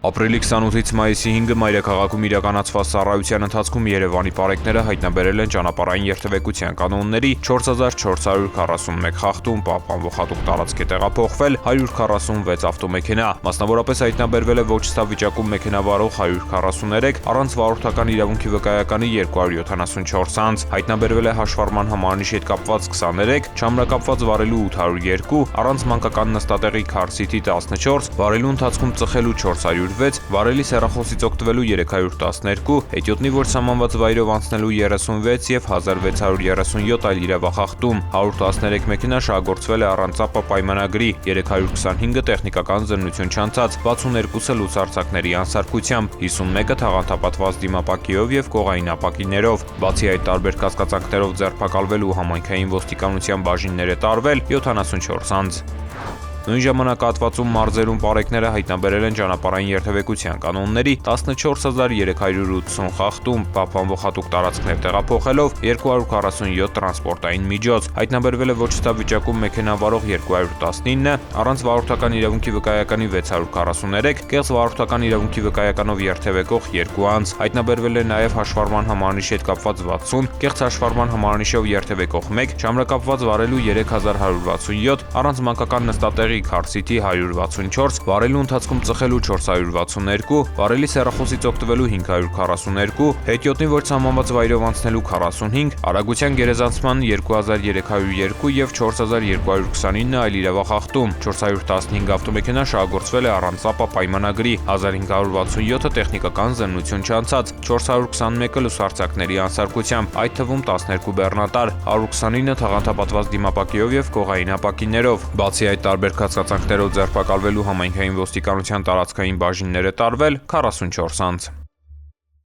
Ապրիլի 28-ից մայիսի 5-ը մայրաքաղաքում իրականացված ծառայության ընթացքում Երևանի պարեկները հայտնաբերել են ճանապարհային երթևեկության կանոնների 4441 խախտում, պահպանվող հատուկ տարածք է տեղափոխվել 146 ավտոմեքենա, մասնավորապես հայտնաբերվել է ոչ ստավ վիճակում մեքենա վարող 143, առանց վարորդական իրավունքի վկայականի 274 անձ, հայտնաբերվել է հաշվառման համարանիշի հետ կապված 23, չամրակապված վարելու 802, առանց մանկական նստատեղի քարսիթի 14, վարելու ընթացքում ծխելու 406, վարելի սեռախոսից օգտվելու 312, հետիոտնի որ սահմանված վայրով անցնելու 36 եւ 1637 այլ իրավախախտում, 113 մեքենա շահագործվել է առանց ԱՊԱ պայմանագրի, 325-ը տեխնիկական զննություն չանցած, 62-ը լուծարձակների անսարքությամբ, 51-ը թաղանթապատված դիմապակիով եւ կողային ապակիներով, բացի այդ տարբեր կասկածանքներով ձերբակալվել ու համայնքային ոստիկանության բաժիններ է տարվել 74 անձ։ Նույն ժամանակահատվածում մարզերում պարեկները հայտնաբերել են ճանապարհային երթևեկության կանոնների 14380 խախտում, պահպանվող հատուկ տարածքներ տեղափոխելով 247 տրանսպորտային միջոց, հայտնաբերվել է ոչ ստավ վիճակում մեքենա վարող 219, առանց վարորդական իրավունքի վկայականի 643, կեղծ վարորդական իրավունքի վկայականով երթևեկող 2 անձ, հայտնաբերվել է նաև հաշվառման համարանիշի հետ կապված 60, կեղծ հաշվառման համարանիշով երթևեկող 1, չամրակապված վարելու 3167, առանց մանկական նստատեղի քարսիթի 164, վարելու ընթացքում ծխելու 462, վարելի սեռախոսից օգտվելու 542, հետիոտնի որ սահմանված վայրով անցնելու 45, արագության գերազանցման 2302 եւ 4229 այլ իրավախախտում, 415 ավտոմեքենա շահագործվել է առանց ԱՊԱ պայմանագրի, 1567-ը տեխնիկական զննություն չանցած, 421-ը լուսարձակների անսարքությամբ, այդ թվում 12 բեռնատար, 129-ը թաղանթապատված դիմապակիով եւ կողային ապակիներով, բացի այդ տարբեր կասկածանքներով ձերբակալվելու համայնքային ոստիկանության տարածքային բաժիններ է տարվել 44 անձ։